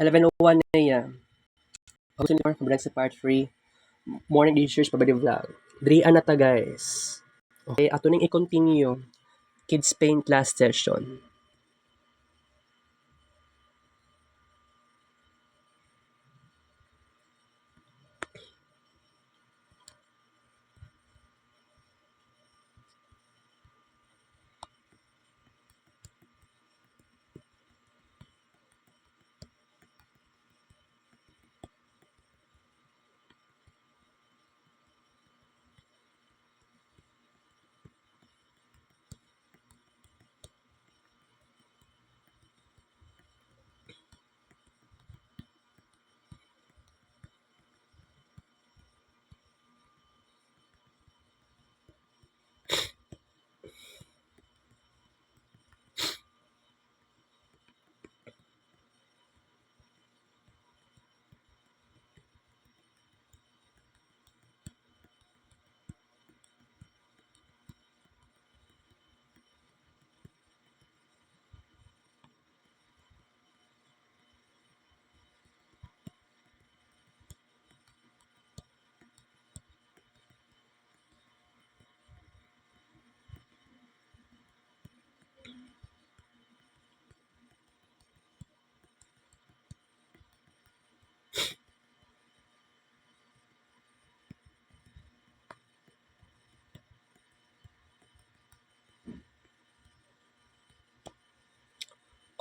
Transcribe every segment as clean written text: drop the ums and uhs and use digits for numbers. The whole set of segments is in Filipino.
11:01 na yan. Gusto niyo pa sa part 3. Morning research pabadi vlog. Drian na ta guys. Okay, ato ning i-continue. Kids Paint last session.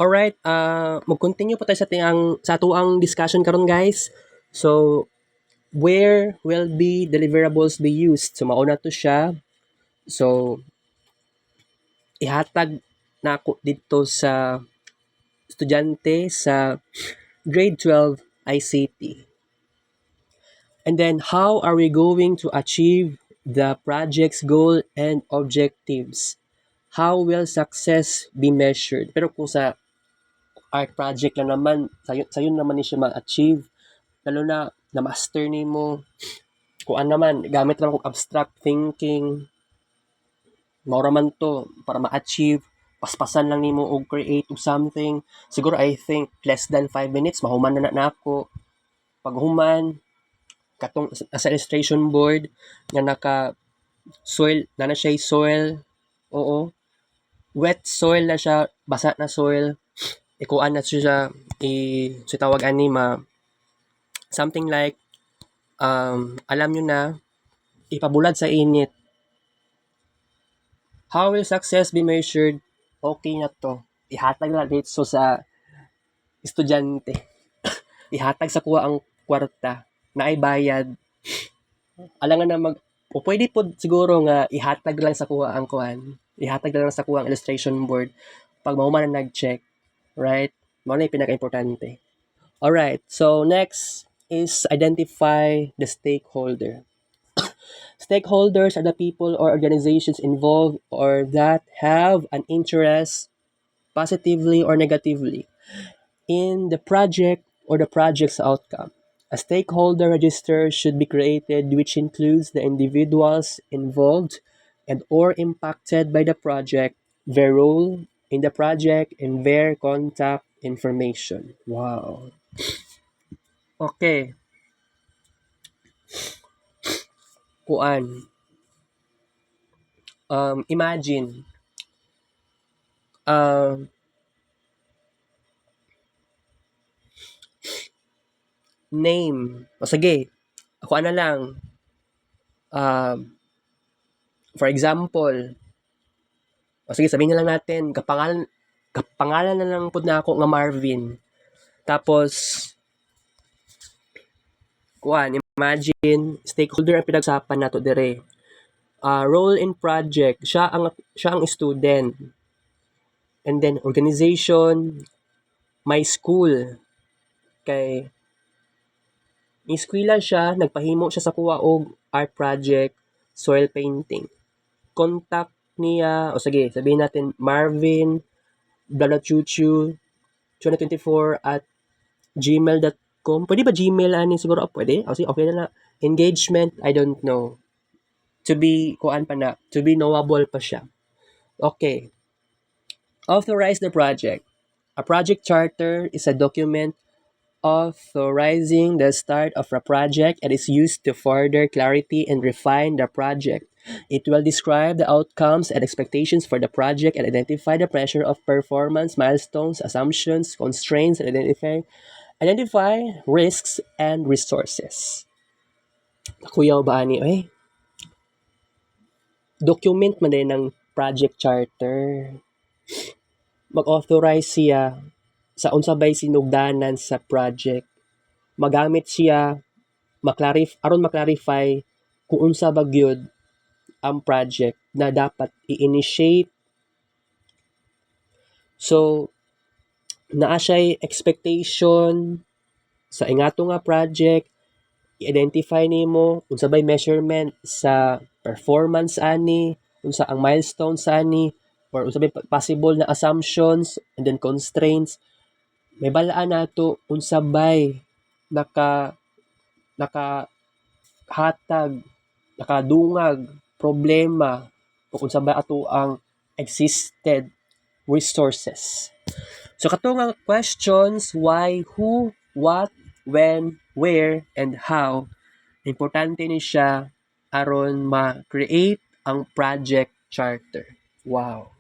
Alright, mag-continue po tayo sa atuang discussion karon guys. So, where will be deliverables be used? So, mauna to siya. So, ihatag na ako dito sa estudyante sa grade 12 ICT. And then, how are we going to achieve the project's goal and objectives? How will success be measured? Pero kung sa art project lang naman, sayo naman ni siya ma-achieve. Lalo na master ni mo. Kung ano naman, gamit lang kong abstract thinking. Maura man to, para ma-achieve. Paspasan lang ni mo o create o something. Siguro I think less than 5 minutes, mahuman na ako. Pag human, katong sa illustration board, nga naka soil, na siya soil, oo. Wet soil na siya, basa na soil. Ikuan na siya si tawag anima something like alam nyo na ipabulad sa init. How will success be measured? Okay na to, ihatag na dito sa estudyante. Ihatag sa kuha ang kwarta na ay bayad. Alangan na o pwede po siguro nga ihatag lang sa kuha ang kuan, ihatag lang sa kuha ang illustration board pag mahuman na nag-check. Right? Mao na yung pinaka-importante. Alright, so next is identify the stakeholder. Stakeholders are the people or organizations involved or that have an interest, positively or negatively, in the project or the project's outcome. A stakeholder register should be created which includes the individuals involved and or impacted by the project, their role in the project, and their contact information. Wow. Okay. Kuan. Imagine. Name. O sige. Ako na lang. For example. O sige, sabihin na lang natin. Kapangalan na lang po na ako nga Marvin. Tapos, kuan. Imagine, stakeholder ang pinagsapan nato dire. Role in project. Siya ang student. And then, organization, my school. Kay, eskwela siya, nagpahimo siya sa kuha og art project, soil painting. Contact niya, o sige, sabihin natin, Marvin, blalachuchu, 2024 at gmail.com. Pwede ba Gmail ani siguro? Pwede? O sige, okay na na. Engagement, I don't know. To be, kuan pa na, to be knowable pa siya. Okay. Authorize the project. A project charter is a document authorizing the start of a project and is used to further clarity and refine the project. It will describe the outcomes and expectations for the project and identify the pressure of performance, milestones, assumptions, constraints, and identify risks and resources. Kuyaw ba ani eh? Document man din ng project charter. Mag-authorize siya sa unsabay sinugdanan sa project. Magamit siya aron maklarify kung unsa ba gyud ang project na dapat i-initiate. So naa siya'y expectation sa ingato nga project, i-identify nimo unsa bay measurement sa performance ani, unsa ang milestones ani, or unsa bay possible na assumptions and then constraints. May balaan nato unsa bay nakahatag, nakadungag problema o unsa ba ato ang existed resources. So katong questions why, who, what, when, where, and how, importante ni siya aron ma-create ang project charter. Wow.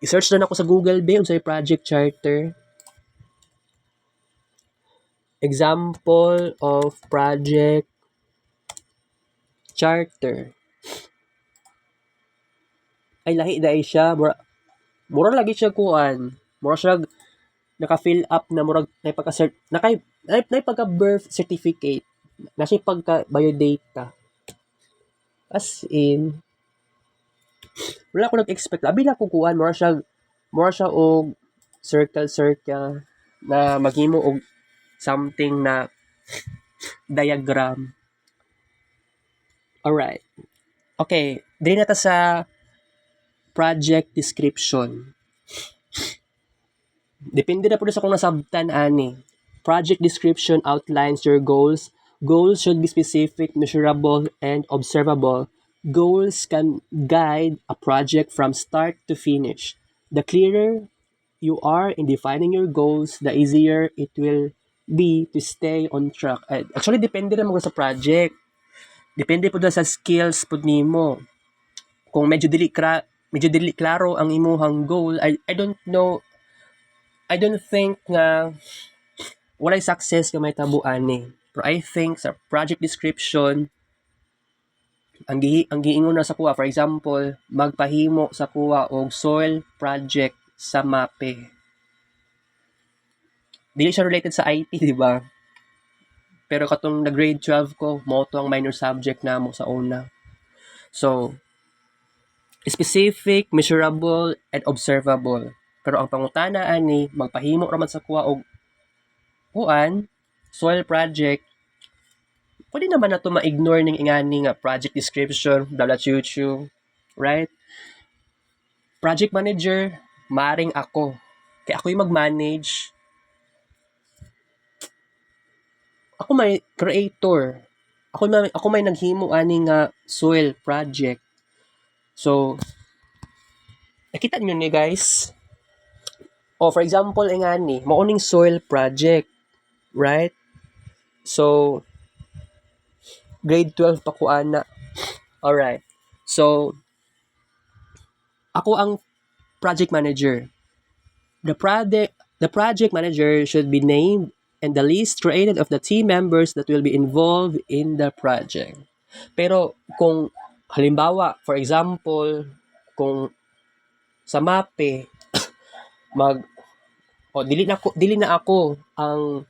I-search na ako sa Google ba unsay project charter. Example of project charter. Ay lahi dai siya, mura lagi siya kuan. Mura siya naka-fill up na murag pagka-birth certificate. Na siya pagka-biodata. As in, wala ko nag-expect. Labi na ko kuan, mura siya og circle na maghimo og something na diagram. Alright. Okay, dili na ta sa project description. Depende na po sa kung nasabtan ani. Project description outlines your goals. Goals should be specific, measurable, and observable. Goals can guide a project from start to finish. The clearer you are in defining your goals, the easier it will be to stay on track. Actually, depende naman sa project. Depende po sa skills po nimo. Kung medyo dili klaro ang imuhang goal, I don't know, I don't think nga walay success nga may tabuan ni. Pero I think sa project description, ang giingon na sa kuha, for example, magpahimo sa kuha og soil project sa MAPE. Dili siya related sa IT, di ba? Pero katong na grade 12 ko, mo to ang minor subject namo sa una. So, specific, measurable, and observable. Pero ang pangutana ani, magpahimo raman sa kuha og soil project, pwede naman na ito ma-ignore ng ingani nga project description, blah chuchu, right? Project manager, maring ako. Kaya ako yung mag-manage. Ako may creator. Ako may naghimo ani nga soil project. So, nakita niyo ni guys? For example, ingani, mauning soil project, right? So, grade 12 pa ko ana. Alright. So, ako ang project manager. The project manager should be named and the list created of the team members that will be involved in the project. Pero kung halimbawa, for example, kung sa MAPE dili na ako ang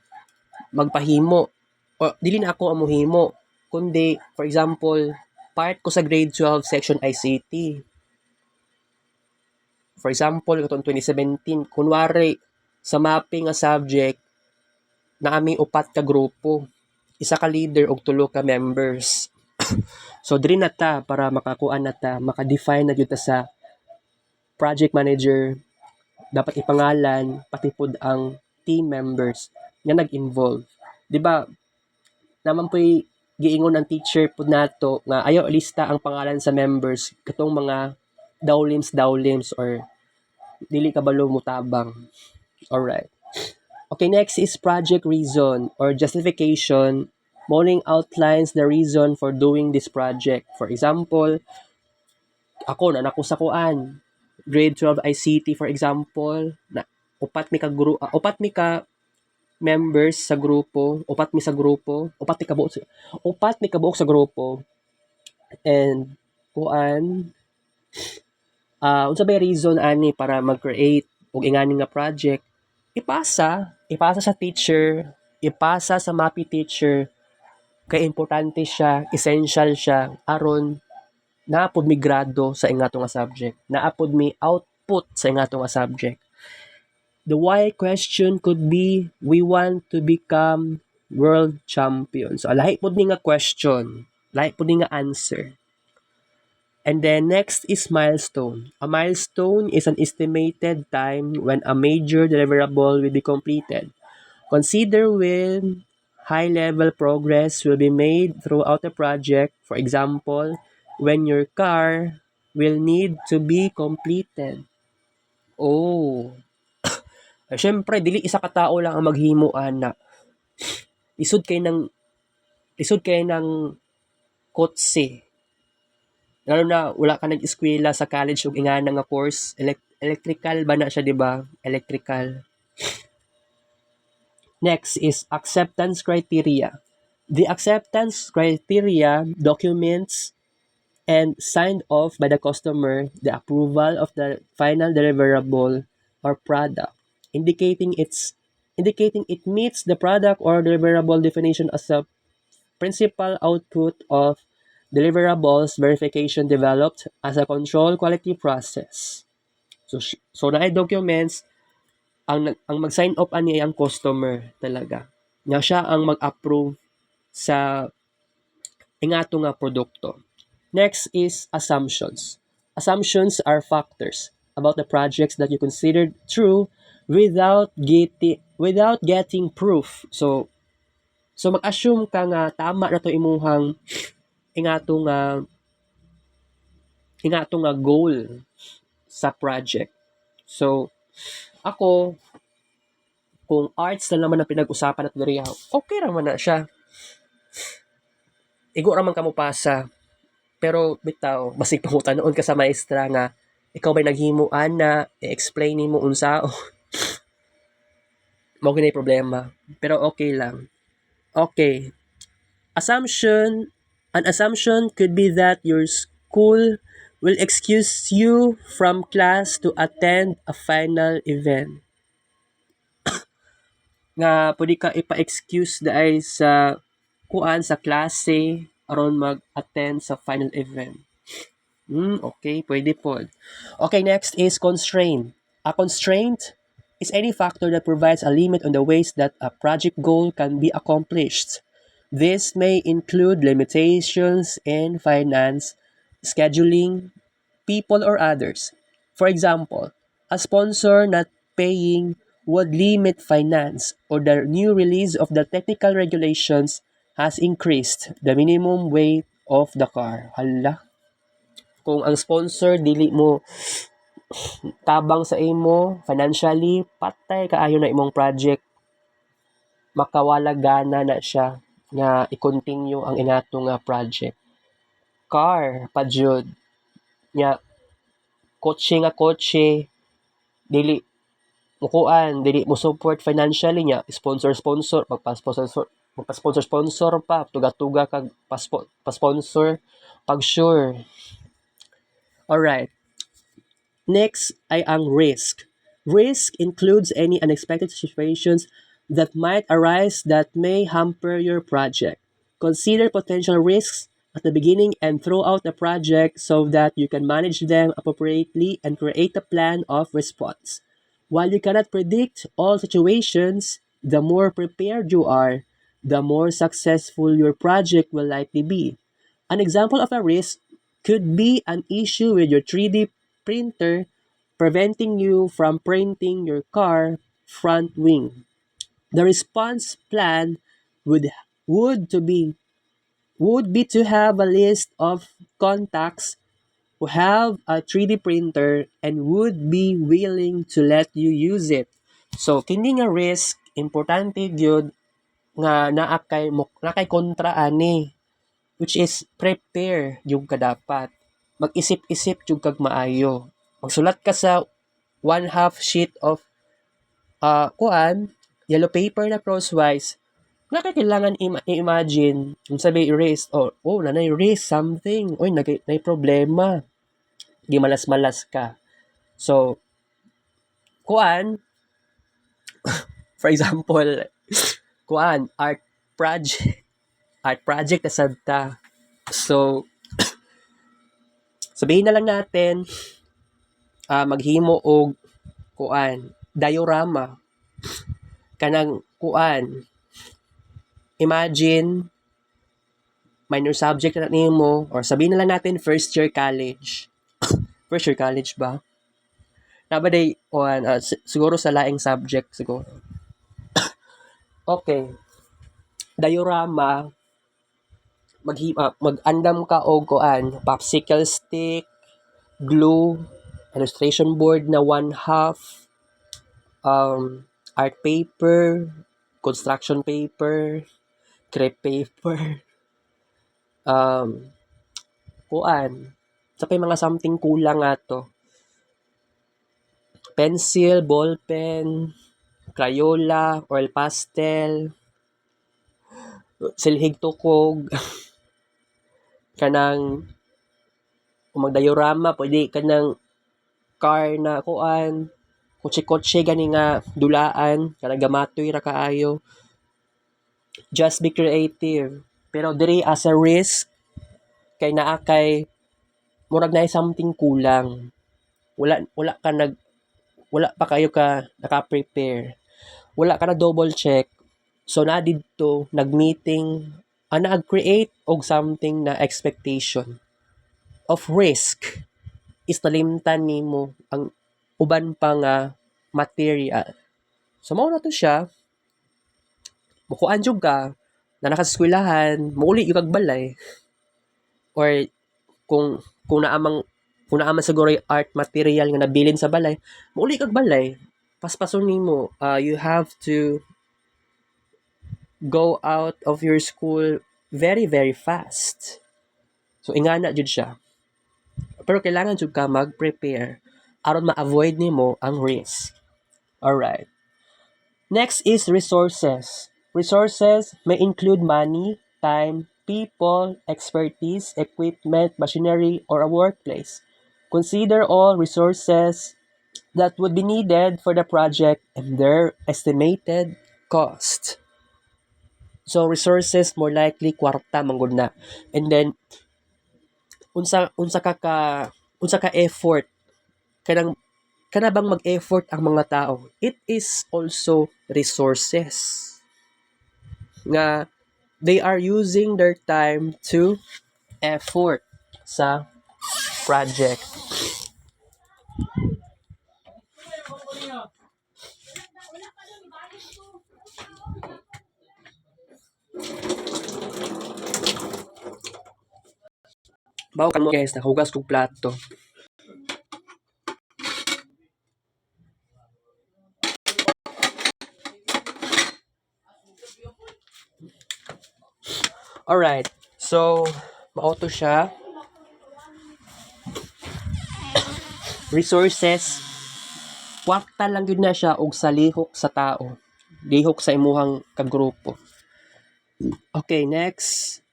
magpahimo o dili na ako ang mohimo, kundi for example, part ko sa grade 12 section ICT. For example, katong 2017, kunwari sa mapping nga subject na aming upat ka grupo, isa ka leader og tulo ka members. So diri na ta para makakuan na ta, maka-define na gyud ta sa project manager, dapat ipangalan pati pud ang team members nga nag-involve. Di ba? Naman po'y giingon ang teacher pud nato nga ayaw lista ang pangalan sa members katong mga dowlims or dili kabalo mutabang. Alright. Okay, next is project reason or justification. Morning outlines the reason for doing this project. For example, ako na nako sa kuan. Grade 12 ICT for example, na upat mi ka members sa grupo, upat mi kabuok sa grupo and kuan unsa bay reason ani para mag-create og ingani nga project, ipasa sa teacher, ipasa sa MAPI teacher kay importante siya, essential siya aron naapod mi grado sa ingato nga subject, naapod mi output sa ingato nga subject. The why question could be, we want to become world champion. So, lahi po ni nga question. Lahi po ni nga answer. And then next is milestone. A milestone is an estimated time when a major deliverable will be completed. Consider when high-level progress will be made throughout the project. For example, when your car will need to be completed. Oh, syempre dili isa ka tao lang ang maghimo ana. Lisod kay ng kotse. Lalo na wala ka nag-eskwela sa college ug ingana nga course, electrical ba na siya, di ba? Electrical. Next is acceptance criteria. The acceptance criteria documents and signed off by the customer the approval of the final deliverable or product, indicating it meets the product or deliverable definition as a principal output of deliverables verification developed as a control quality process. So na ay documents ang mag-sign off ani ang customer talaga. Nga siya ang mag-approve sa ingato nga produkto. Next is assumptions. Assumptions are factors about the projects that you considered true without getting proof. So mag-assume ka nga tama na to imuhang ingato nga goal sa project. So ako kung arts na naman ang pinag-usapan nato diri, okay ra man na siya. Igo ra man kamo pasa. Pero bitaw, basig pangutanoon ka sa maestra nga ikaw ba'y naghimo ana, i-explain nimo unsa mao ginay problema. Pero okay lang. Okay. An assumption could be that your school will excuse you from class to attend a final event. Nga pwede ka ipa-excuse daay sa sa klase aron mag-attend sa final event. Okay, pwede po. Okay, next is constraint. A constraint is any factor that provides a limit on the ways that a project goal can be accomplished. This may include limitations in finance, scheduling, people, or others. For example, a sponsor not paying would limit finance, or the new release of the technical regulations has increased the minimum weight of the car. Hala, kung ang sponsor dili mo tabang sa imo financially, patay kaayo na imong project, makawala gana na siya nga i-continue ang inato nga project. Car pa jud nya kotse dili dili mo support financially nya sponsor magpa-sponsor pa tuga-tuga kag pa-sponsor pag sure. Alright. Next ay ang risk. Risk includes any unexpected situations that might arise that may hamper your project. Consider potential risks at the beginning and throughout the project so that you can manage them appropriately and create a plan of response. While you cannot predict all situations, the more prepared you are, the more successful your project will likely be. An example of a risk could be an issue with your 3D printer preventing you from printing your car front wing. The response plan would would to be would be to have a list of contacts who have a 3D printer and would be willing to let you use it. So kini nga risk importante gyud nga nakay kontra ani, which is prepare yung ka dapat. Mag-isip-isip yung kag maayo. Magsulat ka sa 1/2 sheet of yellow paper na crosswise. Nga kailangan i-imagine kung sabi erase nanay erase something. Oy, nay problema. Di malas-malas ka. So, for example, art project. Art project na sadta. So, sabihin na lang natin, maghimo og diorama. Kanang imagine, minor subject na nimo, or sabihin na lang natin first year college. First year college ba? Nabaday, siguro sa laing subject siguro. Okay. Diorama, mag-andam ka og popsicle stick, glue, illustration board na 1/2, art paper, construction paper, crepe paper, sa mga something kulang ato. Pencil, ball pen, Crayola, oil pastel, silhig tukog, kanang magdiorama, pwede kanang car na kotse-kotse gani nga dulaan, kanang gamatoy ra kaayo. Just be creative. Pero diri as a risk, kay naa kay murag na something kulang. Wala pa kayo ka naka-prepare. Wala ka na double check. So na didto nag-meeting, nag-create og something na expectation of risk is nalimtan nimo ang uban pa nga material. So mao na to siya. Mukuan jud ka na nakaskwelahan, mauli yung kag balay. Or kung naamang siguro yung art material nga nabilin sa balay, mauli kag balay. Paspason nimo, you have to go out of your school very, very fast. So, ingana jud siya. Pero kailangan jud ka mag-prepare aron ma-avoid nimo ang risk. Alright. Next is resources. Resources may include money, time, people, expertise, equipment, machinery, or a workplace. Consider all resources that would be needed for the project and their estimated cost. So resources more likely kwarta manggod na. And then unsa ka effort kana bang mag-effort ang mga tao? It is also resources nga they are using their time to effort sa project. Bawo kan mo guys, nakahugas kong plato. Alright, so mauto siya. Resources, kwarta lang yun na siya og salihok sa tao. Lihok sa imuhang kagrupo. Okay, next.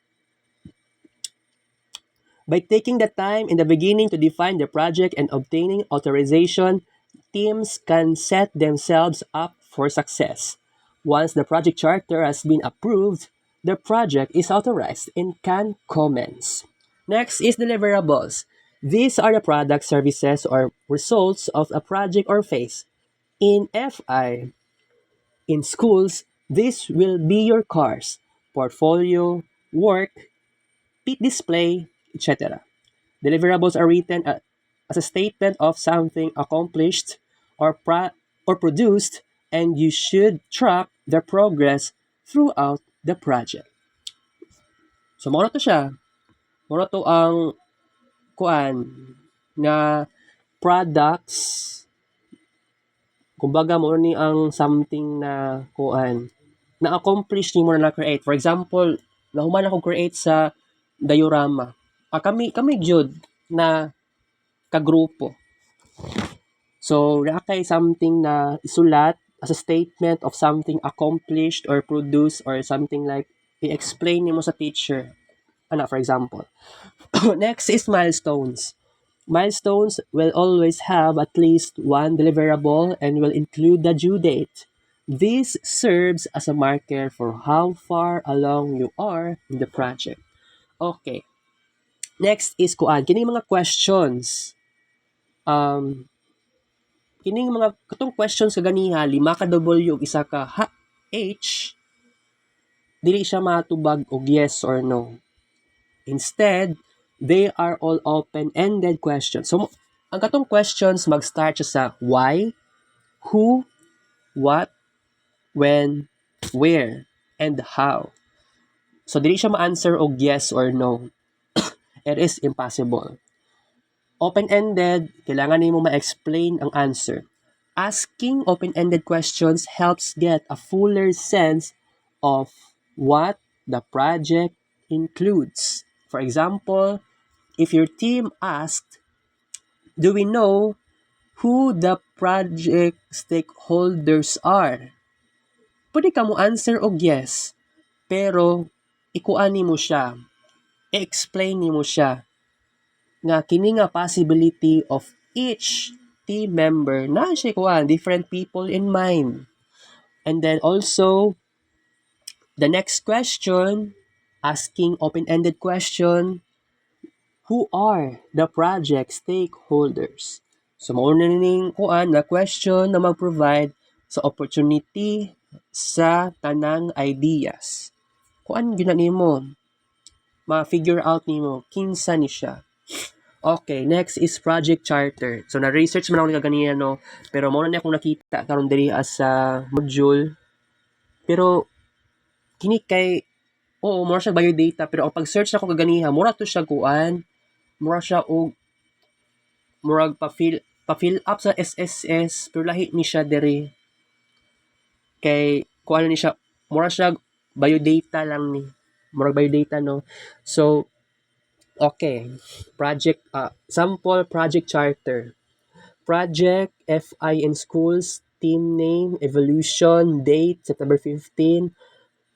By taking the time in the beginning to define the project and obtaining authorization, teams can set themselves up for success. Once the project charter has been approved, the project is authorized and can commence. Next is deliverables. These are the product, services, or results of a project or phase. In FI, in schools, this will be your cars, portfolio, work, pit display, etc. Deliverables are written as a statement of something accomplished or produced, and you should track their progress throughout the project. So, mao na to siya. Mao na to ang na products kumbaga mo ni ang something na kuan na accomplish nimo na create. For example, nahuman ako create sa diorama. Kami jud na kagrupo. So, naa kay something na isulat as a statement of something accomplished or produced or something like i-explain nimo sa teacher. Ana, for example. Next is milestones. Milestones will always have at least one deliverable and will include the due date. This serves as a marker for how far along you are in the project. Okay. Next is kuan. Kining mga questions. Kining mga katong questions kaganiha, 5 ka W ug isa ka H, dili siya matubag og yes or no. Instead, they are all open-ended questions. So, ang katong questions mag-start siya sa why, who, what, when, where, and how. So, dili siya ma-answer og yes or no. It is impossible. Open-ended, kailangan nimo ma-explain ang answer. Asking open-ended questions helps get a fuller sense of what the project includes. For example, if your team asked, do we know who the project stakeholders are? Pwede ka mo answer og yes, pero ikuan mo siya, i-explain mo siya nga kini nga possibility of each team member na siya kuan different people in mind. And then also the next question, asking open-ended question, who are the project stakeholders? So mao na ning kuan na question na mag-provide sa opportunity sa tanang ideas. Kuan gyud na nimo ma-figure out nimo kinsa ni siya. Okay, next is project charter. So na-research man ako ni kaganiya no, pero mao na akong nakita karon diri as sa module. Pero kini kay mura siya biodata pero ang pag-search nako kaganiha mura to siya kuan, mura siya og murag pa-fill up sa SSS pero lahi ni siya diri. Kay kuan ni siya, mura siya biodata lang ni. Murag biodata no. So okay, project sample project charter. Project, FI in schools, team name, evolution, date, September 15.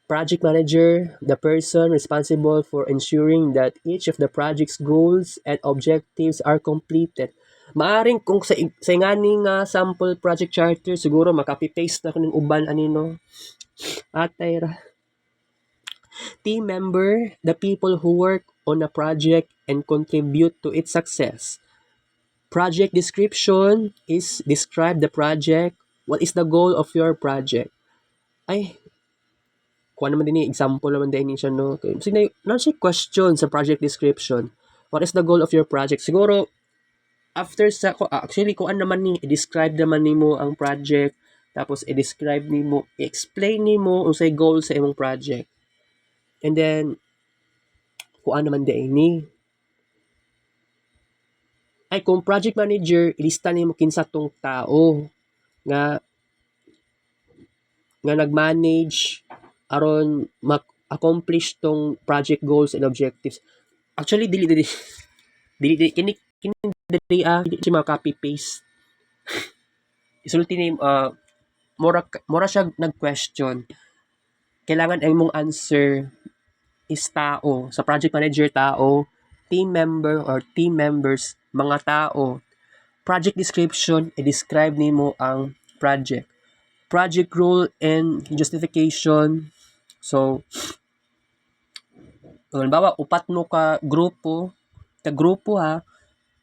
Project manager, the person responsible for ensuring that each of the project's goals and objectives are completed. Maaring kung sa ingani nga sample project charter, siguro makapi-paste na ko ng uban anino. Atay ra. Team member, the people who work on a project and contribute to its success. Project description is describe the project. What is the goal of your project? Ay, kuha naman din example naman din siya, no? Sige, siya question sa project description. What is the goal of your project? Siguro, after sa, actually, kuha naman ni, i-describe naman ni mo ang project, tapos i-describe ni mo, i-explain ni mo unsay goal sa imong project. And then, kuha naman din ni, ay kung project manager, ilista nimo kinsa tong tao nga nag-manage aron accomplish tong project goals and objectives. Actually dili kini dili di mga copy paste. Isulti ni mura siya nag-question. Kailangan ang imong answer is tao. Sa project manager tao, team member or team members mga tao. Project description, i-describe nimo ang project. Project role and justification. So, halimbawa, upat mo ka grupo ha.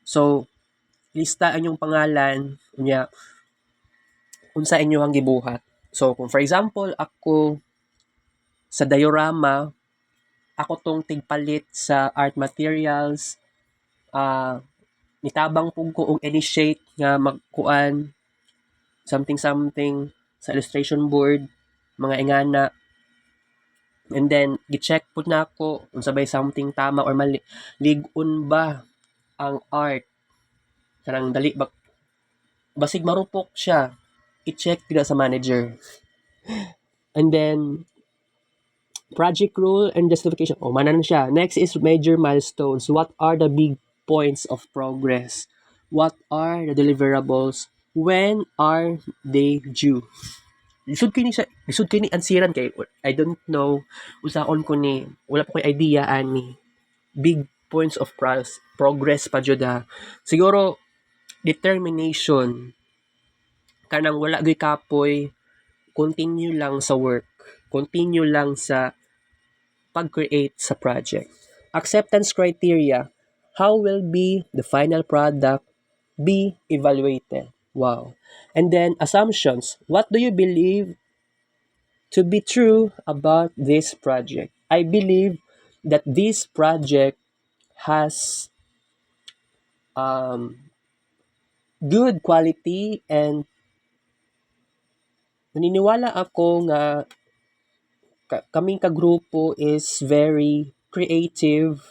So, lista ang inyong pangalan, unya, unsa inyo ang gibuhat. So, kung for example, ako sa diorama, ako tong tigpalit sa art materials, nitabang pug ko og initiate nga magkuan something sa illustration board, mga ingana. And then gi-check pud nako unsa bay something tama or mali. Lig-on ba ang art? Kanang dali ba basig marupok siya. i-check nila sa manager. And then, project rule and justification. Mana na siya. Next is major milestones. What are the big points of progress? What are the deliverables? When are they due? Lisod kini ansiran kay I don't know usaon ko ni wala pa ko'y idea ani big points of progress pa jud ha. Siguro determination kanang wala gyud kapoy, continue lang sa work, continue lang sa pag-create sa project. Acceptance criteria, how will be the final product be evaluated? Wow. And then assumptions, what do you believe to be true about this project? I believe that this project has good quality and naniniwala ako nga kaming kagrupo is very creative.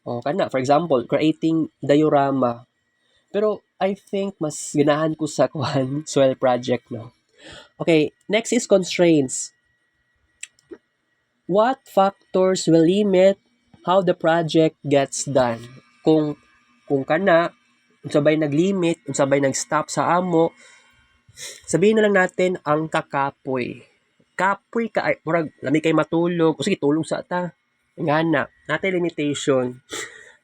O, kana, for example, creating diorama. Pero I think mas ganahan ko sa kuhan soil project, no? Okay, next is constraints. What factors will limit how the project gets done? Kung kana, unsabay nag-limit, unsabay nag-stop sa amo, sabihin na lang natin ang kakapoy. Kapoy ka, ay, murag, lami kay matulog, o sige, tulog sa ta. Nga na, natin limitation.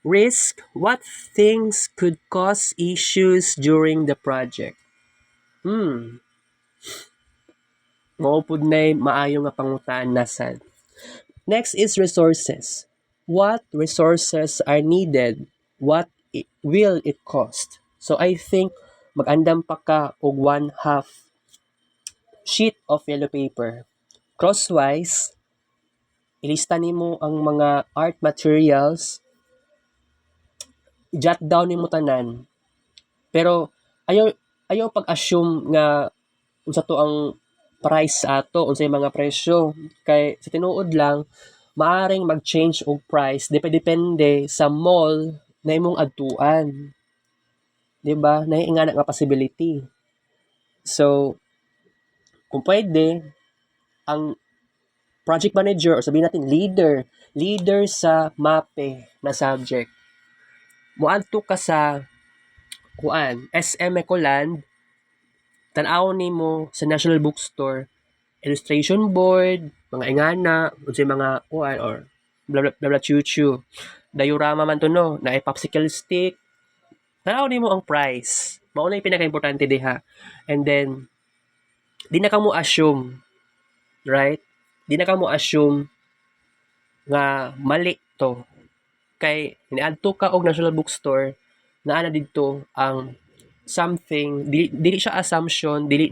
Risk, what things could cause issues during the project? Maupod na maayo nga pangutaan na sad. Next is resources. What resources are needed? What will it cost? So I think mag-andam pa ka og 1/2 sheet of yellow paper. Crosswise, ilista nimo ang mga art materials, jot down nimo tanan. Pero ayaw pag-assume nga unsa to ang price ato, unsay mga presyo. Kay sa tinuod lang, maaring mag-change og price depende sa mall na imong adtuan. 'Di ba? Nga nga possibility. So, kung pwede, ang project manager or sabihin natin leader sa MAPE na subject. Moadto ka sa SM Ecoland, tan-aw nimo sa National Bookstore, illustration board, mga ingana, unsay mga or blah blah blah, blah chuchu. Diorama man to no, na popsicle stick. Tan-aw nimo ang price. Mao na yung pinaka-importante diha. And then di na ka mo assume, right? Di na ka mo assume nga mali to. Kay niadto ka og National Bookstore, naa na didto ang something, dili siya assumption, dili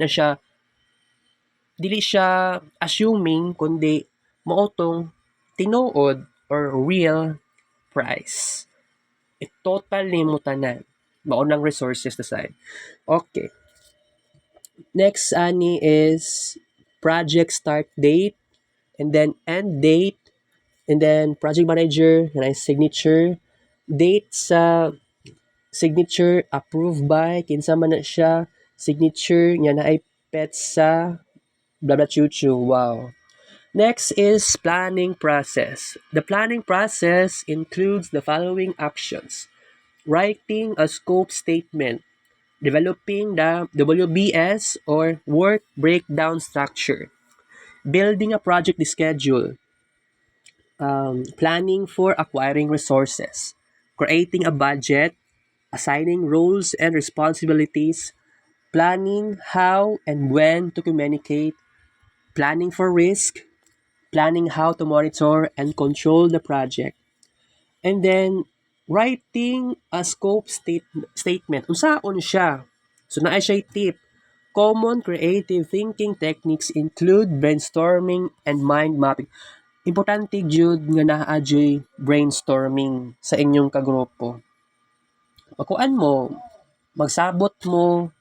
siya assuming, kundi mao tong tinuod or real price. Total nimo tanan. Mao nang resources na side. Okay. Next ani is project start date and then end date and then project manager na signature date sa signature approved by kinsa man na siya signature nga naay pet sa blah blah chuchu. Wow. Next is planning process. The planning process includes the following actions: writing a scope statement, developing the WBS or work breakdown structure, building a project schedule, planning for acquiring resources, creating a budget, assigning roles and responsibilities, planning how and when to communicate, planning for risk, planning how to monitor and control the project, and then writing a scope statement. Unsaon siya? So naa siya tip. Common creative thinking techniques include brainstorming and mind mapping. Importante jud nga naa joy brainstorming sa inyong kagrupo. Makuan mo, magsabot mo,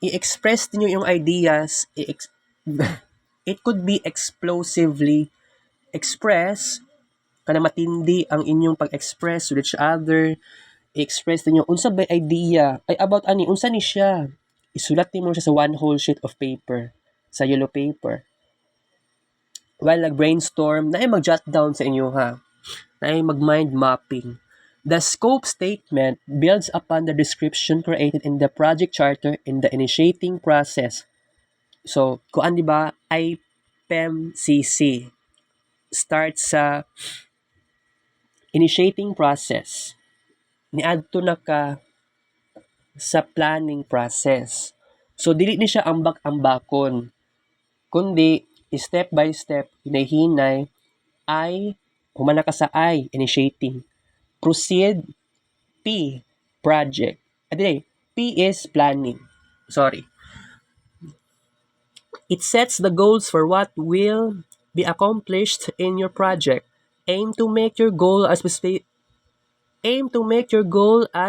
i-express niyo yung ideas, it could be explosively express kana matindi ang inyong pag-express with each other, i-express ninyo unsa ba idea ay about ani unsa ni siya, isulat mo siya sa one whole sheet of paper, sa yellow paper. While nag-brainstorm, na ay mag-jot down sa inyo ha, na ay mag-mind mapping. The scope statement builds upon the description created in the project charter in the initiating process. So, kuan di ba, IPEMCC starts sa initiating process. Niadto na ka sa planning process. So, dili ni siya ambak-ambakon, kundi step by step, hinay-hinay, humana ka sa initiating. Proceed, P, project. P is planning. Sorry. It sets the goals for what will be accomplished in your project. Aim to make your goal as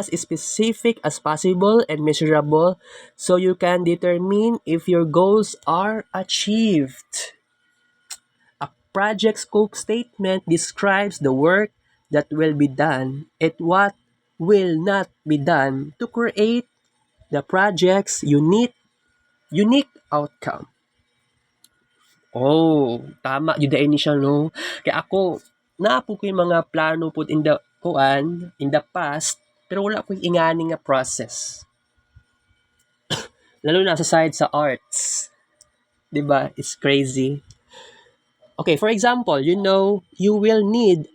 specific as possible and measurable so you can determine if your goals are achieved. A project scope statement describes the work that will be done and what will not be done to create the project's unique outcome. Oh, tama jud ni siya no. Kaya ako naapo ko yung mga plano pud in the past pero wala ko ingani nga process. Lalo na sa side sa arts. 'Di ba? It's crazy. Okay, for example, you will need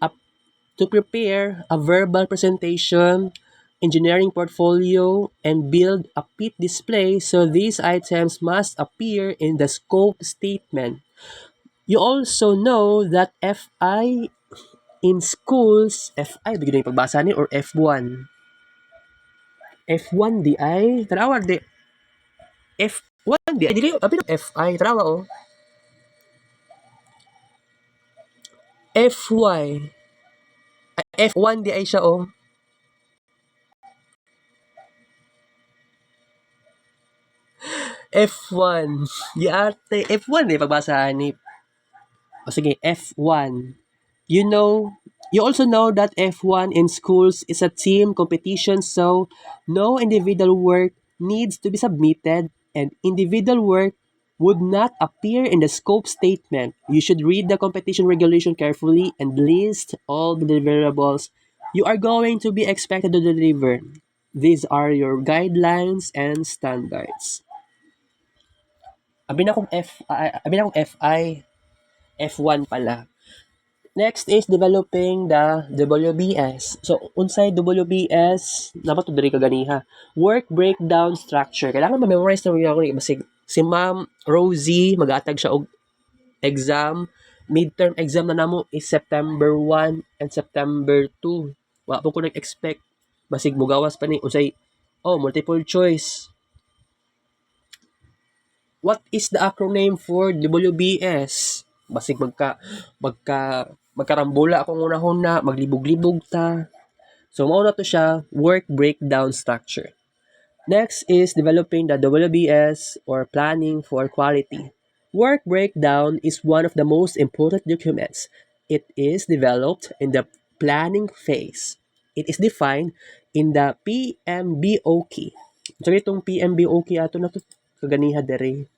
to prepare a verbal presentation, engineering portfolio, and build a pit display, so these items must appear in the scope statement. You also know that FI in schools, FI, bigyan yung pagbasa ni, or F1? F1 di ay, tarawa di, F1 di ay, dili, abi ng FI, tarawa oh. FY, F1 di ay siya oh. F1. Di ate, F1 eh, pagbasahan ni. O sige, F1. You also know that F1 in schools is a team competition, so no individual work needs to be submitted and individual work would not appear in the scope statement. You should read the competition regulation carefully and list all the deliverables you are going to be expected to deliver. These are your guidelines and standards. Abi na kong FI, F1 pala. Next is developing the WBS. So, unsay WBS, naman ito diri kaganiha. Work breakdown structure. Kailangan ma-memorize na ako ni basig si Ma'am Rosie mag-atag siya og exam. Midterm exam na namo is September 1 and September 2. Wa po ko nag-expect basig mugawas pa ni unsay multiple choice. What is the acronym for WBS? Basig magkarambola akong una-una, maglibog-libog ta. So, mauna to siya, work breakdown structure. Next is developing the WBS or planning for quality. Work breakdown is one of the most important documents. It is developed in the planning phase. It is defined in the PMBOK. So, itong PMBOK ato na to kaganiha dere.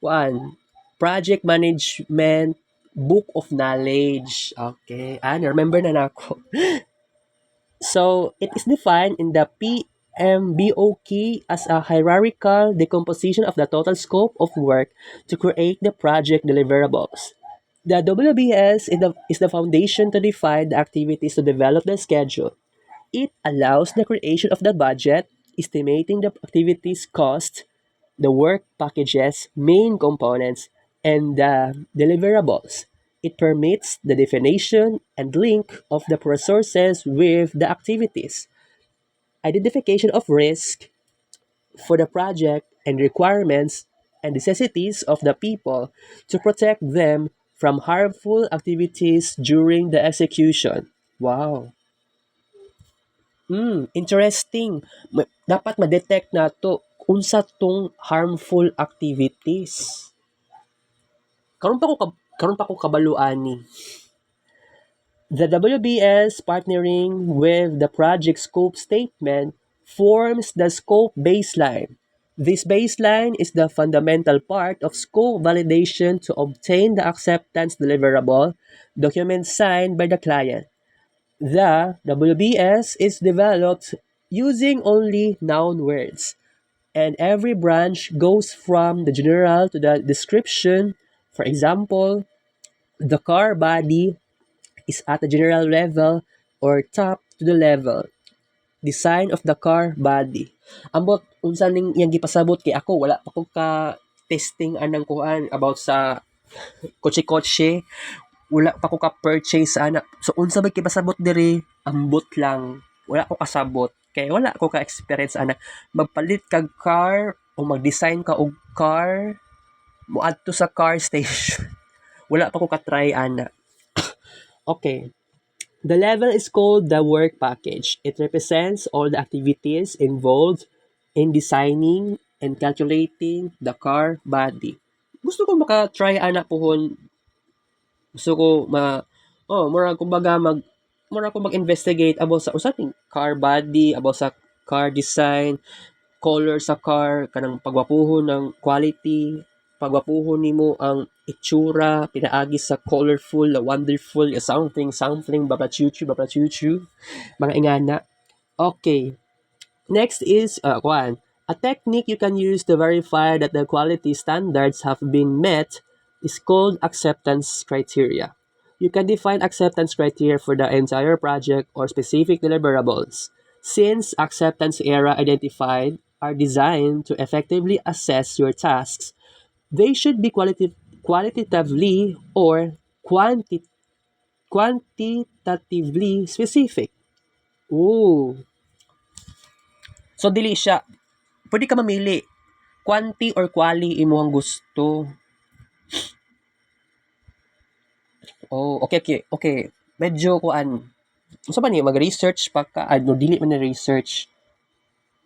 1. Project Management Book of Knowledge. Okay. Remember na nako. So, it is defined in the PMBOK as a hierarchical decomposition of the total scope of work to create the project deliverables. The WBS is the foundation to define the activities to develop the schedule. It allows the creation of the budget, estimating the activities cost, the work packages, main components, and the deliverables. It permits the definition and link of the resources with the activities, identification of risk for the project and requirements and necessities of the people to protect them from harmful activities during the execution. Wow. Interesting. Dapat ma-detect na to unsa tong harmful activities. Karon pa ko kabaluan ni. The WBS partnering with the project scope statement forms the scope baseline. This baseline is the fundamental part of scope validation to obtain the acceptance deliverable document signed by the client. The WBS is developed using only noun words, and every branch goes from the general to the description. For example, the car body is at the general level or top to the level. Design of the car body. Ambot unsa ning iyang gipasabot kay ako wala pa ko ka testing anang kuan about sa kotse-kotse, wala pa ko ka-purchase ana. So unsa ba gipasabot diri? Ambot lang. Wala ko kasabot kay wala ko ka-experience ana. Magpalit kag car o mag-design ka og car, moadto sa car station. Wala pa ko ka-try ana. Okay. The level is called the work package. It represents all the activities involved in designing and calculating the car body. Gusto ko maka-try ana pohon. Gusto ko mura kumbaga mura ko mag-investigate about sa usaping car body, about sa car design, color sa car, kanang pagwapuhon ng quality, pagwapuhon nimo ang itsura, pinaagi sa colorful, wonderful, something, babachuchu, mga ingana. Okay. Next is, a technique you can use to verify that the quality standards have been met is called acceptance criteria. You can define acceptance criteria for the entire project or specific deliverables. Since acceptance area identified are designed to effectively assess your tasks, they should be qualitatively or quantitatively specific. Ooh. So, dili siya. Pwede ka mamili. Quanti or quali imo ang gusto. Oh, okay. Medyo kuan. Unsa ba ni mag-research pa ka? Dili man na research.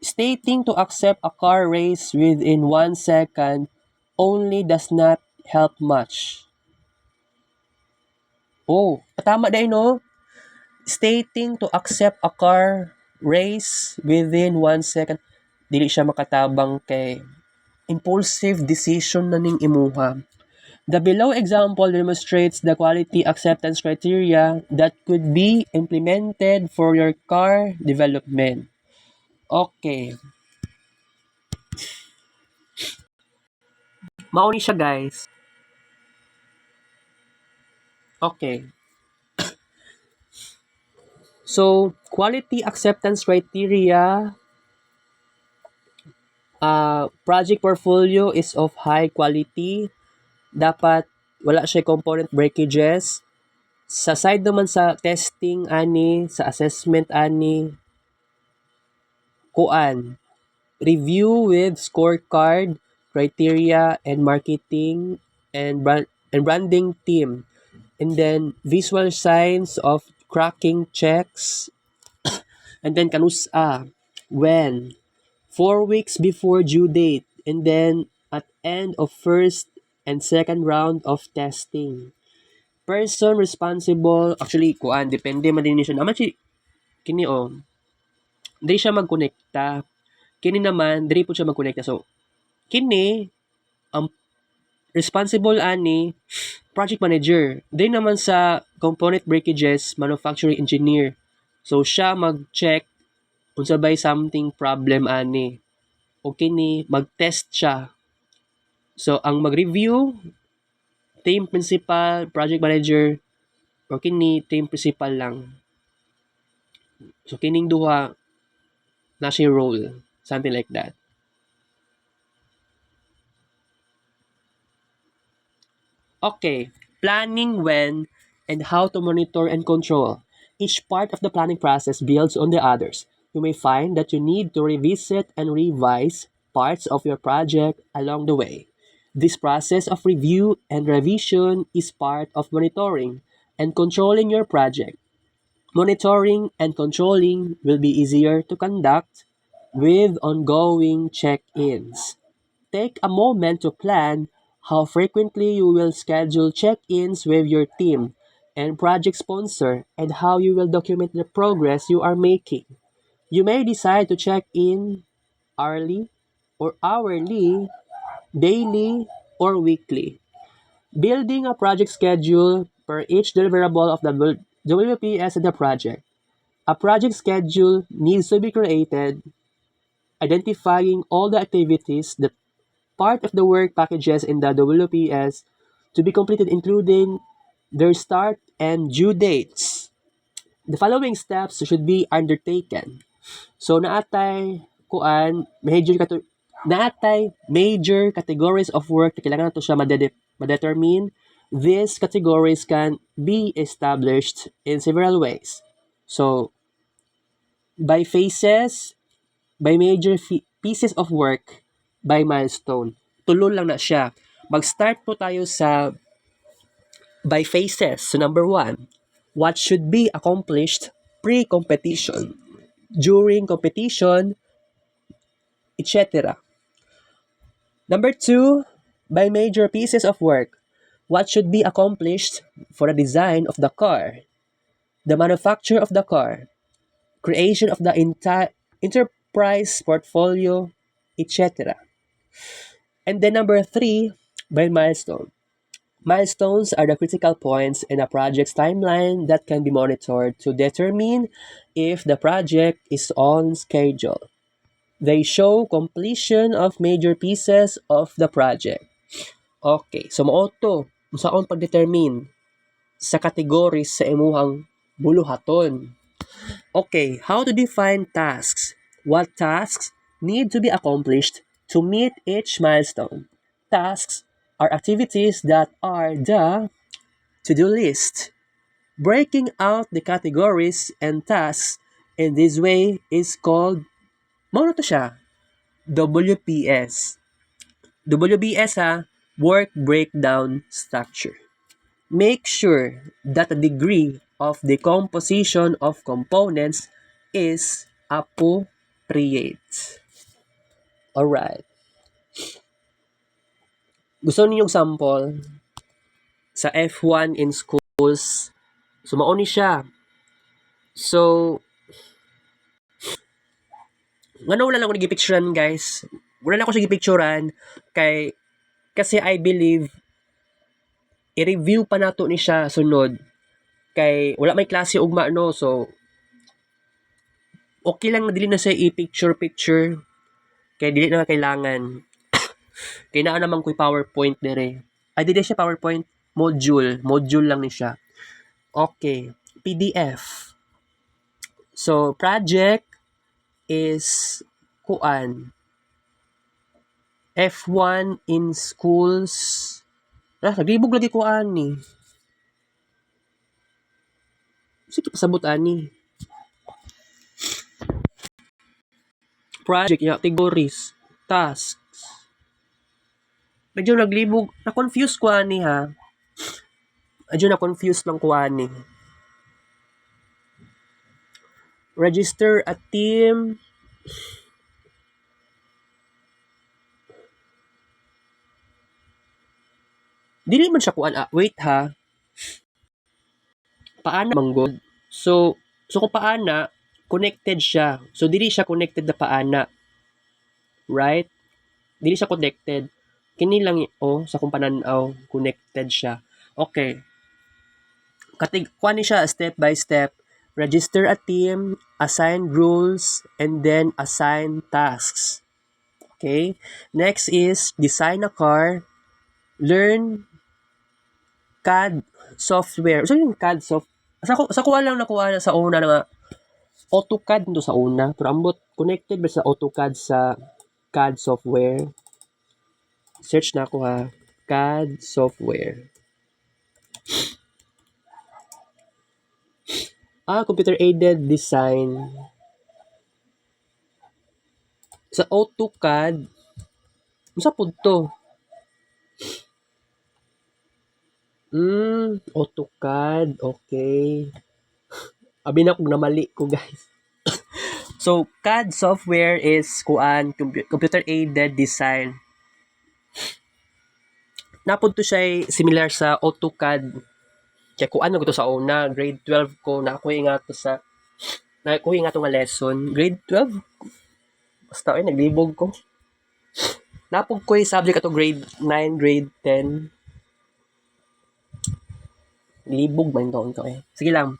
Stating to accept a car race within 1 second only does not help much. Oh, tama dahil no? Stating to accept a car race within 1 second. Dili siya makatabang kay impulsive decision na ning imuha. The below example demonstrates the quality acceptance criteria that could be implemented for your car development. Okay. Mauni siya, guys. Okay. So, quality acceptance criteria, project portfolio is of high quality. Dapat wala siya component breakages. Sa side naman sa testing ani, sa assessment ani, kuan, review with scorecard, criteria, and marketing and branding team. And then visual signs of cracking checks. And then kanusa, when, 4 weeks before due date. And then at end of first and second round of testing. Person responsible, actually, kuan, depende man din siya. Naman si, kini diri siya magkonekta. Kini naman, diri po siya magkonekta. So, kini, ang responsible ani, project manager. Diri naman sa component breakages, manufacturing engineer. So, siya mag-check kung sabay something problem ani. O kini, mag-test siya. So, ang mag-review, team principal, project manager, o kini team principal lang. So, kining duha, na siya role. Something like that. Okay. Planning when and how to monitor and control. Each part of the planning process builds on the others. You may find that you need to revisit and revise parts of your project along the way. This process of review and revision is part of monitoring and controlling your project. Monitoring and controlling will be easier to conduct with ongoing check-ins. Take a moment to plan how frequently you will schedule check-ins with your team and project sponsor and how you will document the progress you are making. You may decide to check in hourly or hourly, daily, or weekly. Building a project schedule per each deliverable of the WPS in the project. A project schedule needs to be created, identifying all the activities that part of the work packages in the WPS to be completed, including their start and due dates. The following steps should be undertaken. So naatay major categories of work na kailangan nato siya ma-determine. These categories can be established in several ways. So, by phases, by major pieces of work, by milestone. Tulo lang na siya. Mag-start po tayo sa by phases. So, number 1, what should be accomplished pre-competition, during competition, etc. Number 2, by major pieces of work, what should be accomplished for the design of the car, the manufacture of the car, creation of the enterprise portfolio, etc. And then number 3, by milestone. Milestones are the critical points in a project's timeline that can be monitored to determine if the project is on schedule. They show completion of major pieces of the project. Okay, so mao to, unsaon pag-determine sa categories sa imuhang buluhaton. Okay, how to define tasks? What tasks need to be accomplished to meet each milestone? Tasks are activities that are the to-do list. Breaking out the categories and tasks in this way is called, mao na to siya, WPS. WBS work breakdown structure. Make sure that the degree of decomposition of components is appropriate. Alright. Gusto ninyong sample sa F1 in schools? So, mauni siya. So, wala lang ako nagipicturean, guys. Wala lang ako siya gipicturean kasi I believe i-review pa nato ni siya sunod kay wala may klase ugma no, so okay lang na dili na siya i-picture kay dili na kailangan. Kay naa naman ko'y PowerPoint dire. Ay dili siya PowerPoint, module lang ni siya. Okay, PDF. So project is kuan F1 in schools. Naglibog lagi ko ani. Sige pasabot ani. Project, categories, tasks. Medyo naglibog, na-confuse ko ani ha. Medyo na-confuse lang ko ani. Register a team. Dili man siya kuan. Wait ha. Paana manggod. So kung paana, connected siya. So dili siya connected na paana. Right? Dili siya connected. Kini lang sa kung pananaw, connected siya. Okay. Kuan ni siya step by step. Register a team, assign rules, and then assign tasks. Okay? Next is design a car, learn CAD software. So yung CAD sa kuha lang nakuha na sa una na AutoCAD nito sa una. Pero ambot connected ba sa AutoCAD sa CAD software? Search na ako ha. CAD software. Computer aided design. Sa AutoCAD, sa pud to? AutoCAD, okay. Abi na kung namali ko, guys. So, CAD software is computer aided design. Napod to siya similar sa AutoCAD. Kaya kuan ko to sa una, grade 12 ko, nakakuha nga to sa Nakuha nga ito nga lesson. Grade 12? Basta naglibog ko. Napog ko yung subject ato grade 9, grade 10. Libog man taon ko eh. Sige lang.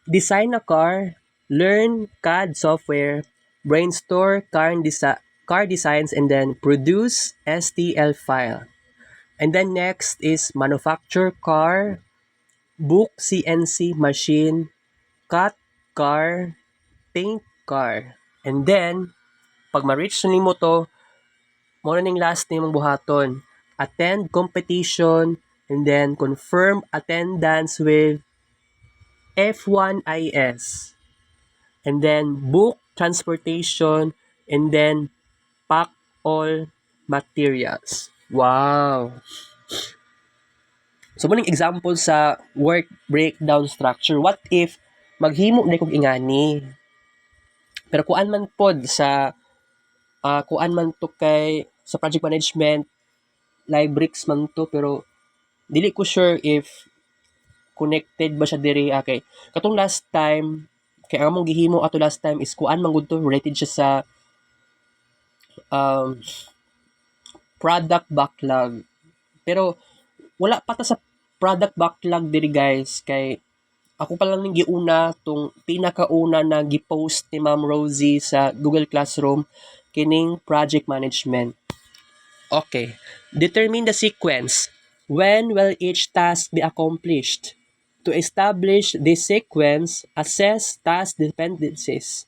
Design a car, learn CAD software, brainstorm car designs, and then produce STL file. And then next is manufacture car, book CNC machine, cut car, paint car. And then, pag ma-reach nimo to, mo na ning last name ang buhaton. Attend competition, and then confirm attendance with F1IS. And then book transportation, and then pack all materials. Wow! So, muning example sa work breakdown structure. What if maghimo na kong ingani? Pero kuan man pod sa kuan man to kay sa project management, live bricks man to, pero dili ko sure if connected ba siya diri kay katong last time kay ang among gihimo ato last time is kuan man gud to, related siya sa um, product backlog. Pero wala pa ta sa product backlog diri guys, kay ako pa lang ning giuna tong pinakauna na gipost ni Ma'am Rosie sa Google Classroom kining project management. Okay. Determine the sequence. When will each task be accomplished? To establish this sequence, assess task dependencies.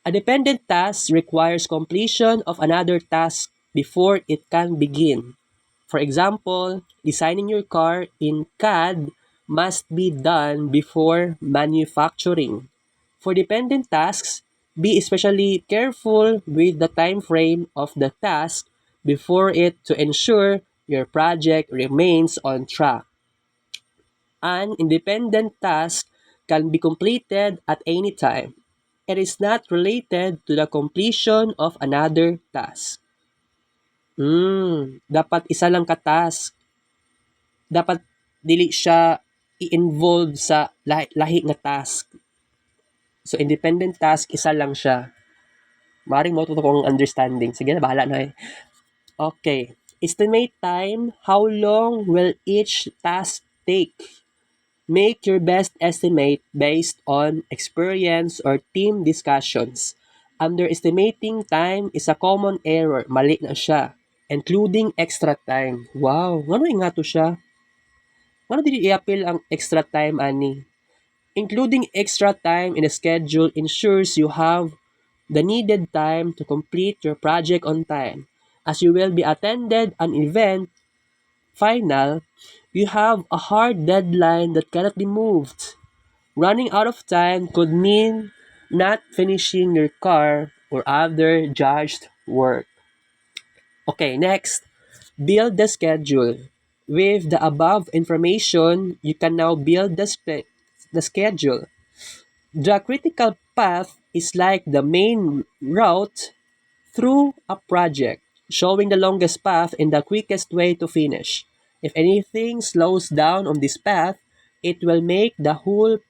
A dependent task requires completion of another task before it can begin. For example, designing your car in CAD must be done before manufacturing. For dependent tasks, be especially careful with the time frame of the task before it to ensure your project remains on track. An independent task can be completed at any time. It is not related to the completion of another task. Dapat isa lang ka task. Dapat dili siya i-involve sa lahi nga task. So, independent task, isa lang siya. Maring mo ito kong understanding. Sige na, bahala na eh. Okay. Estimate time. How long will each task take? Make your best estimate based on experience or team discussions. Underestimating time is a common error. Mali na siya. Including extra time. Wow, ano nga to siya? Ano dili i-appeal ang extra time, ani? Including extra time in the schedule ensures you have the needed time to complete your project on time. As you will be attended an event final, you have a hard deadline that cannot be moved. Running out of time could mean not finishing your car or other judged work. Okay, next, build the schedule. With the above information, you can now build the schedule. The critical path is like the main route through a project, showing the longest path and the quickest way to finish. If anything slows down on this path, it will make the whole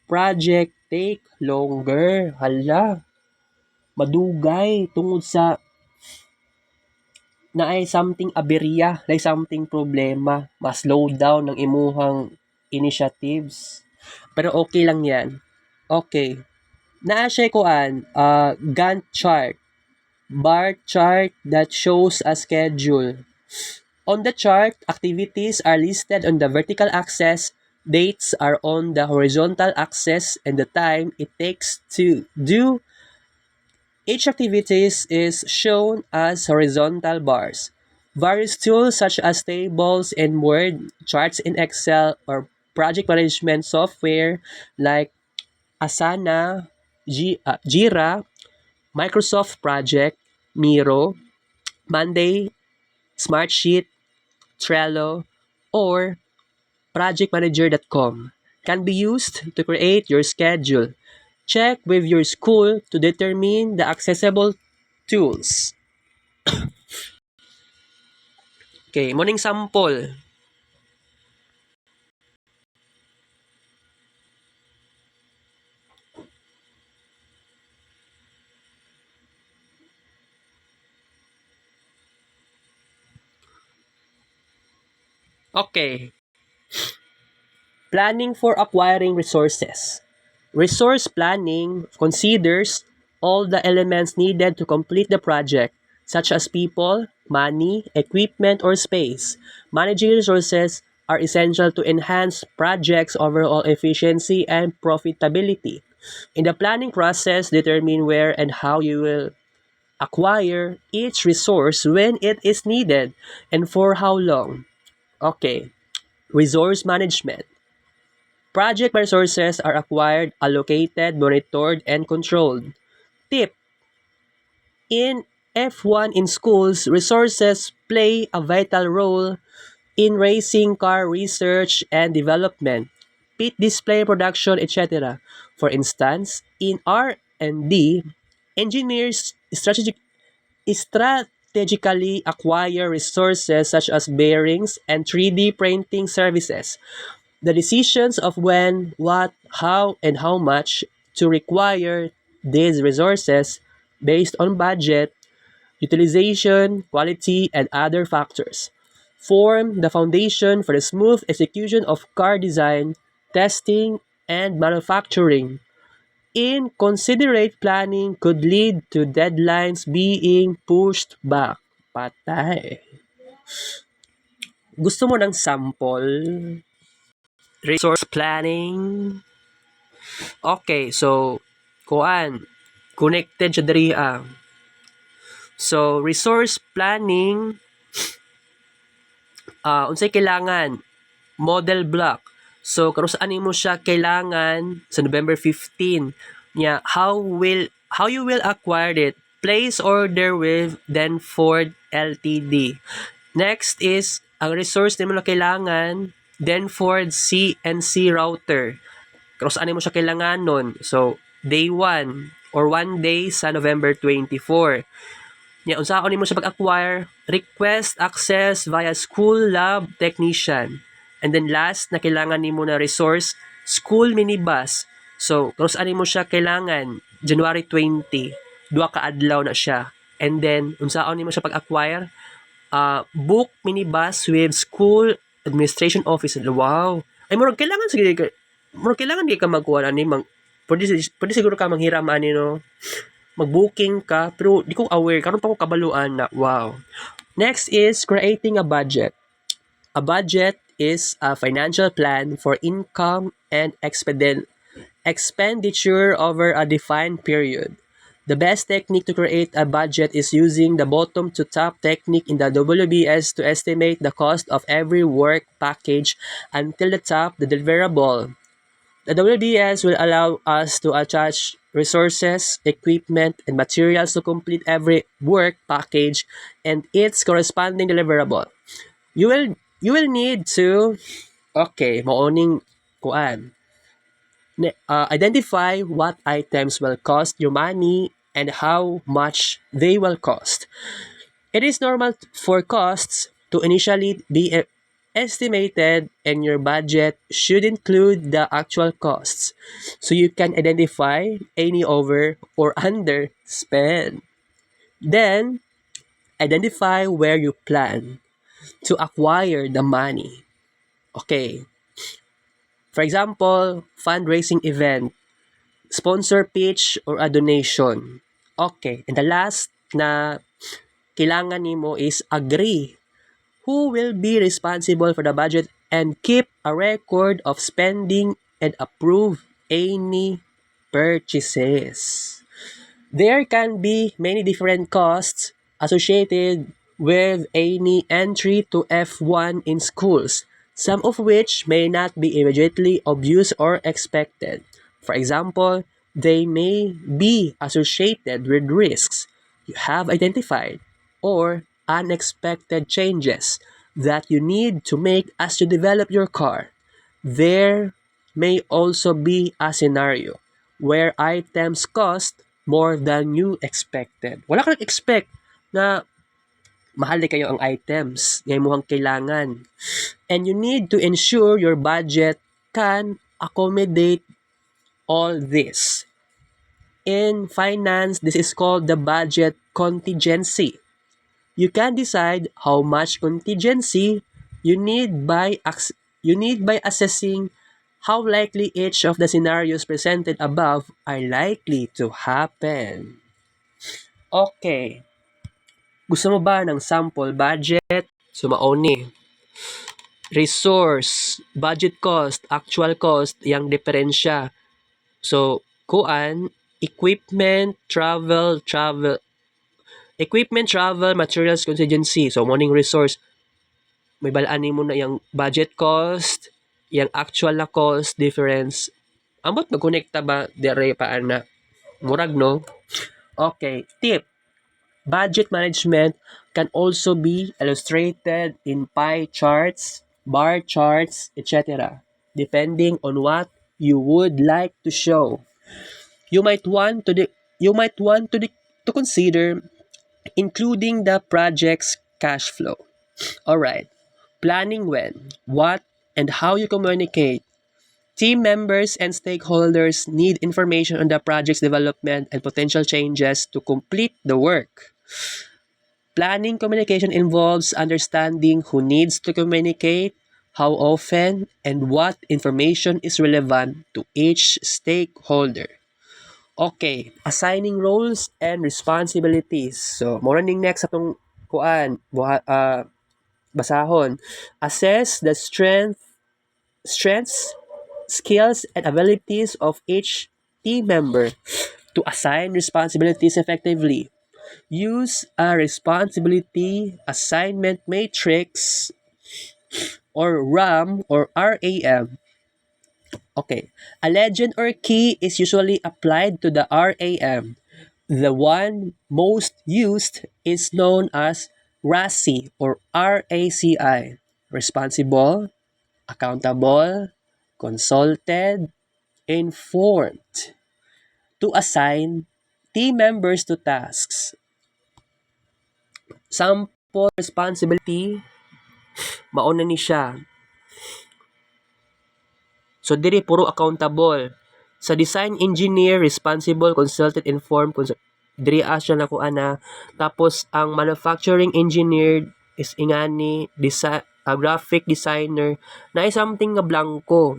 project take longer. Hala, madugay tungod sa naay something aberya, like something problema, ma-slow down ng imuhang initiatives. Pero okay lang yan. Okay. Naa siya kuan, Gantt chart, bar chart that shows a schedule. On the chart, activities are listed on the vertical axis, dates are on the horizontal axis, and the time it takes to do each activity is shown as horizontal bars. Various tools such as tables in Word, charts in Excel, or project management software like Asana, Jira, Microsoft Project, Miro, Monday, Smartsheet, Trello, or projectmanager.com can be used to create your schedule. Check with your school to determine the accessible tools. Okay, morning sample. Okay, planning for acquiring resources. Resource planning considers all the elements needed to complete the project, such as people, money, equipment, or space. Managing resources are essential to enhance projects' overall efficiency and profitability. In the planning process, determine where and how you will acquire each resource when it is needed and for how long. Okay, resource management. Project resources are acquired, allocated, monitored, and controlled. Tip: in F1 in schools, resources play a vital role in racing car research and development, pit display production, etc. For instance, in R&D, engineers strategically acquire resources such as bearings and 3D printing services. The decisions of when, what, how, and how much to require these resources based on budget, utilization, quality, and other factors form the foundation for the smooth execution of car design, testing, and manufacturing. Inconsiderate planning could lead to deadlines being pushed back. Patay. Gusto mo ng sample? Resource planning? Okay, so kuan connected siya diri So resource planning unsay kailangan model block. So karon sa mo siya kailangan sa November 15 nya how you will acquire it. Place order with Denford Ltd. Next is ang resource nimo na kailangan Denford CNC router. Karon sa mo siya kailangan nun. So day 1 or 1 day sa November 24. Nya unsaon nimo siya pag-acquire? Request access via school lab technician. And then last na kailangan nimo na resource, school minibus. So, kung saan mo siya kailangan, January 20, duha ka adlaw na siya. And then, unsaon nimo siya pag-acquire? Book minibus with school administration office. Wow! Ay, murag kailangan sige ka, murag kailangan di ka magkuha ani pwede siguro ka manghiram ani no mag-booking ka, pero di ko aware, karon pa ko kabaluan na, wow. Next is creating a budget. A budget is a financial plan for income and expenditure over a defined period. The best technique to create a budget is using the bottom to top technique in the WBS to estimate the cost of every work package until the top, the deliverable. The WBS will allow us to attach resources, equipment, and materials to complete every work package and its corresponding deliverable. You will need to maoning kuan. Identify what items will cost you money and how much they will cost. It is normal for costs to initially be estimated, and your budget should include the actual costs so you can identify any over or under spend. Then, identify where you plan to acquire the money. Okay. For example, fundraising event, sponsor pitch, or a donation. Okay. And the last na kailangan nimo is agree who will be responsible for the budget and keep a record of spending and approve any purchases. There can be many different costs associated with any entry to F1 in schools, some of which may not be immediately obvious or expected. For example, they may be associated with risks you have identified or unexpected changes that you need to make as you develop your car. There may also be a scenario where items cost more than you expected. Wala kang expect na mahal di kayo ang items nga imong kailangan. And you need to ensure your budget can accommodate all this. In finance, this is called the budget contingency. You can decide how much contingency You need by assessing how likely each of the scenarios presented above are likely to happen. Okay. Gusto mo ba ng sample budget? Sumaoni. Resource, budget cost, actual cost, yang diferensya. So, kuan, equipment, travel, materials, contingency. So, morning resource, may balaan mo na yung budget cost, yung actual na cost difference. Ambot magkonekta ba dire paan na murag no? Okay, tip. Budget management can also be illustrated in pie charts, bar charts, etc. depending on what you would like to show. You might want to consider including the project's cash flow. All right. Planning when, what, and how you communicate. Team members and stakeholders need information on the project's development and potential changes to complete the work. Planning communication involves understanding who needs to communicate, how often, and what information is relevant to each stakeholder. Okay, assigning roles and responsibilities. So, mo ning next atong basahon. Assess the strengths, skills, and abilities of each team member to assign responsibilities effectively. Use a responsibility assignment matrix or RAM or RAM. Okay. A legend or key is usually applied to the RAM. The one most used is known as RACI or RACI. Responsible, accountable, consulted, informed. To assign team members to tasks. Sample responsibility, mauna ni siya. So, diri puro accountable. Sa design engineer, responsible, consulted, informed, diri asya na ko ana. Tapos, ang manufacturing engineer is ingani, graphic designer, na something nga blanco.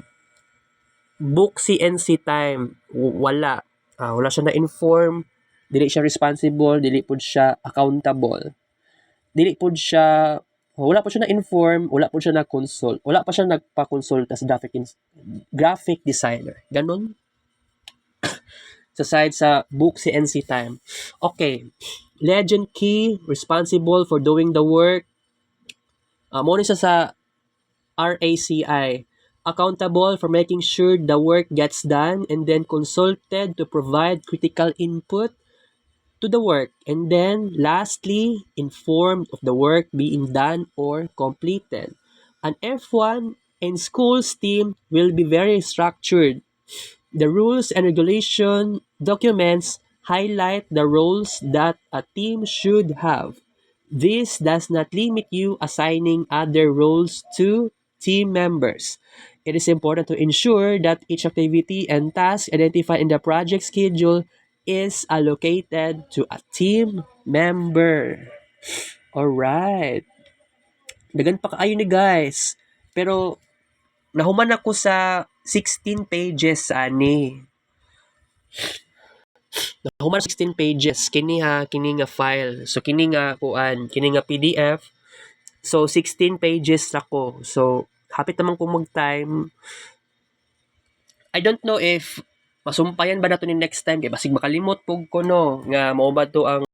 Book CNC time, wala. Wala siya na-inform, dili siya responsible, dili po siya accountable. Dili po siya wala po siya na-inform, wala po siya na-consult, wala pa siya nagpa-consulta sa graphic designer. Ganon. Sa side sa book CNC time. Okay. Legend key, responsible for doing the work. Mo ni sa RACI. Accountable for making sure the work gets done and then consulted to provide critical input to the work, and then lastly, informed of the work being done or completed. An F1 in schools team will be very structured. The rules and regulation documents highlight the roles that a team should have. This does not limit you assigning other roles to team members. It is important to ensure that each activity and task identified in the project schedule is allocated to a team member. Alright. Dagan pa kaayo ni guys. Pero, nahuman ako sa 16 pages ani. Nahuman 16 pages. Kini nga file. So, kini nga PDF. So, 16 pages ako. So, hapit naman kong mag-time. I don't know if masumpayan ba nato ni next time kay basig makalimot pug ko no nga mao ba to ang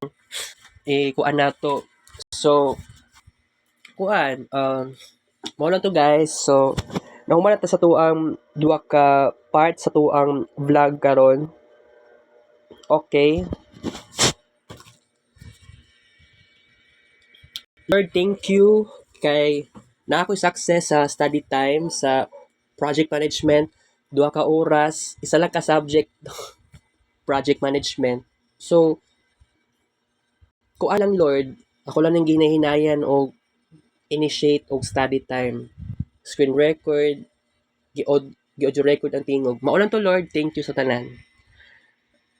kuan nato. So kuan mao lang to guys. So nahuman na ta sa tuang duha ka part sa tuang vlog karon. Okay. Lord, thank you kay na ako success sa study time sa project management. Duha ka oras, isa lang ka subject project management. So, ko alang Lord, ako lang nang ginahinayan o initiate og study time. Screen record, gi-audio record ang tingog. Maulan to Lord, thank you sa tanan.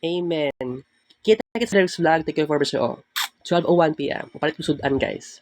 Amen. Kita kita sa next vlog, take care for all. 12:01 p.m. Papalit ko sudan guys.